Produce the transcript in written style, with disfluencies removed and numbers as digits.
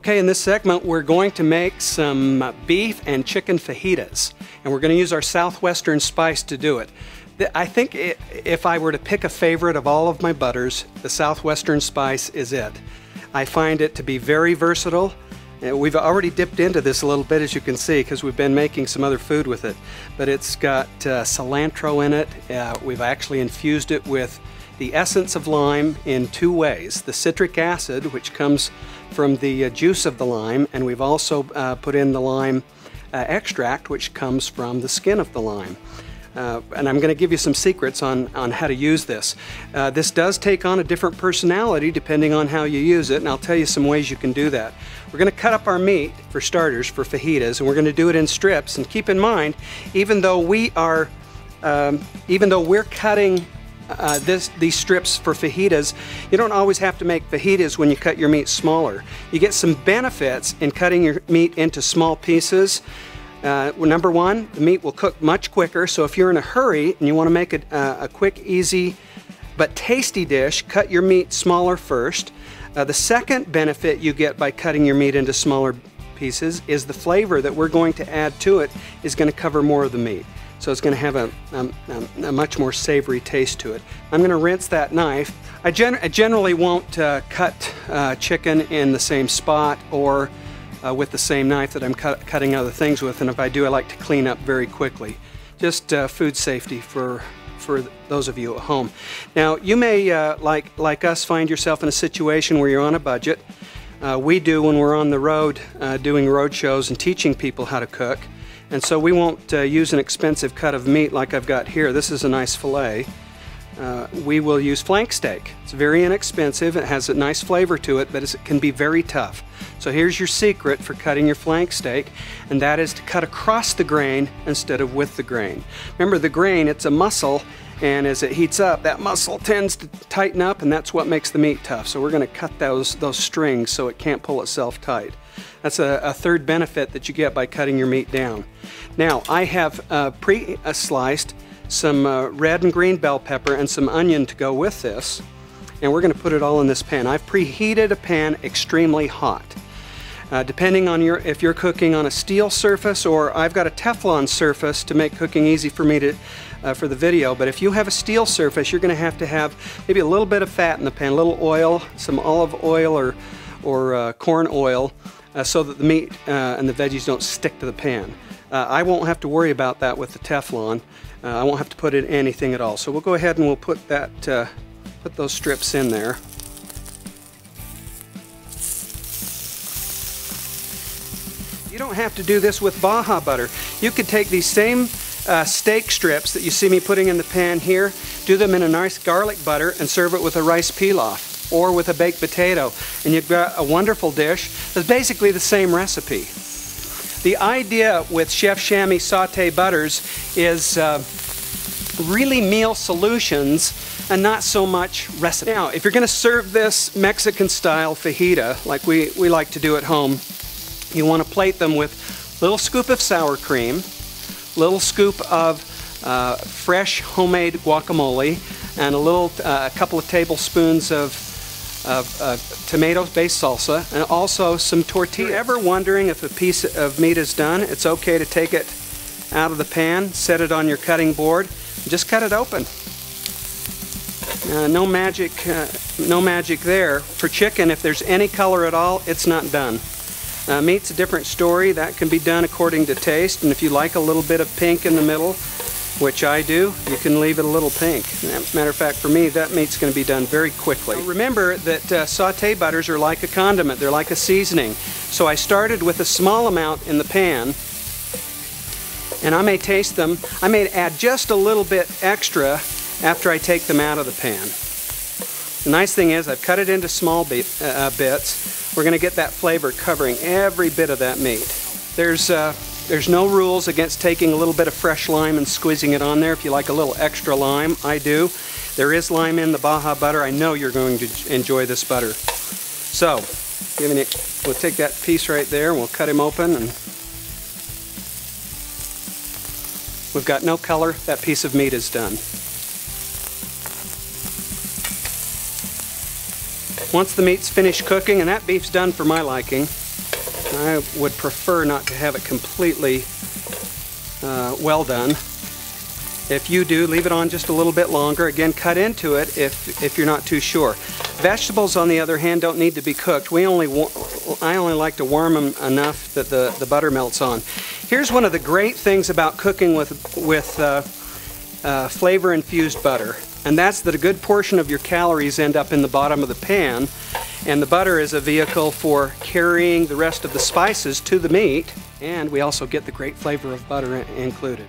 Okay, in this segment we're going to make some beef and chicken fajitas, and we're going to use our Southwestern spice to do it. I think if I were to pick a favorite of all of my butters, the Southwestern spice is it. I find it to be very versatile. We've already dipped into this a little bit, as you can see, because we've been making some other food with it. But it's got cilantro in it. We've actually infused it with the essence of lime in two ways. The citric acid, which comes from the juice of the lime, and we've also put in the lime extract, which comes from the skin of the lime. And I'm going to give you some secrets on how to use this. This does take on a different personality depending on how you use it, and I'll tell you some ways you can do that. We're going to cut up our meat for starters, for fajitas, and we're going to do it in strips. And keep in mind, even though we're cutting these strips for fajitas, you don't always have to make fajitas when you cut your meat smaller. You get some benefits in cutting your meat into small pieces. Number one, the meat will cook much quicker, so if you're in a hurry and you want to make a quick, easy, but tasty dish, cut your meat smaller first. The second benefit you get by cutting your meat into smaller pieces is the flavor that we're going to add to it is going to cover more of the meat. So it's going to have a much more savory taste to it. I'm going to rinse that knife. I generally won't cut chicken in the same spot or with the same knife that I'm cutting other things with, and if I do, I like to clean up very quickly. Just food safety for those of you at home. Now, you may, like us, find yourself in a situation where you're on a budget. We do when we're on the road doing road shows and teaching people how to cook. And so we won't use an expensive cut of meat like I've got here. This is a nice filet. We will use flank steak. It's very inexpensive. It has a nice flavor to it, but it can be very tough. So here's your secret for cutting your flank steak, and that is to cut across the grain instead of with the grain. Remember, the grain, it's a muscle, and as it heats up, that muscle tends to tighten up, and that's what makes the meat tough. So we're going to cut those strings so it can't pull itself tight. That's a third benefit that you get by cutting your meat down. Now, I have pre-sliced some red and green bell pepper and some onion to go with this, and we're going to put it all in this pan. I've preheated a pan extremely hot. Depending on if you're cooking on a steel surface, or I've got a Teflon surface to make cooking easy for me for the video, but if you have a steel surface, you're going to have maybe a little bit of fat in the pan, a little oil, some olive oil or corn oil, so that the meat and the veggies don't stick to the pan. I won't have to worry about that with the Teflon. I won't have to put in anything at all. So we'll go ahead and we'll put those strips in there. You don't have to do this with Baja butter. You could take these same steak strips that you see me putting in the pan here, do them in a nice garlic butter, and serve it with a rice pilaf or with a baked potato, and you've got a wonderful dish that's basically the same recipe. The idea with Chef Shamy Saute Butters is really meal solutions and not so much recipe. Now, if you're going to serve this Mexican-style fajita, like we like to do at home, you want to plate them with a little scoop of sour cream, little scoop of fresh homemade guacamole, and a couple of tablespoons of tomato-based salsa, and also some tortillas. If you're ever wondering if a piece of meat is done, it's okay to take it out of the pan, set it on your cutting board, and just cut it open. No magic there. For chicken, if there's any color at all, it's not done. Meat's a different story. That can be done according to taste, and if you like a little bit of pink in the middle, which I do, you can leave it a little pink. Matter of fact, for me, that meat's going to be done very quickly. Now, remember that saute butters are like a condiment. They're like a seasoning. So I started with a small amount in the pan, and I may taste them. I may add just a little bit extra after I take them out of the pan. The nice thing is I've cut it into small bits. We're going to get that flavor covering every bit of that meat. There's no rules against taking a little bit of fresh lime and squeezing it on there if you like a little extra lime. I do. There is lime in the Baja butter. I know you're going to enjoy this butter. So, we'll take that piece right there and we'll cut him open. And we've got no color. That piece of meat is done. Once the meat's finished cooking, and that beef's done for my liking, I would prefer not to have it completely well done. If you do, leave it on just a little bit longer. Again, cut into it if you're not too sure. Vegetables, on the other hand, don't need to be cooked. I only like to warm them enough that the butter melts on. Here's one of the great things about cooking with flavor-infused butter, and that's that a good portion of your calories end up in the bottom of the pan, and the butter is a vehicle for carrying the rest of the spices to the meat, and we also get the great flavor of butter included.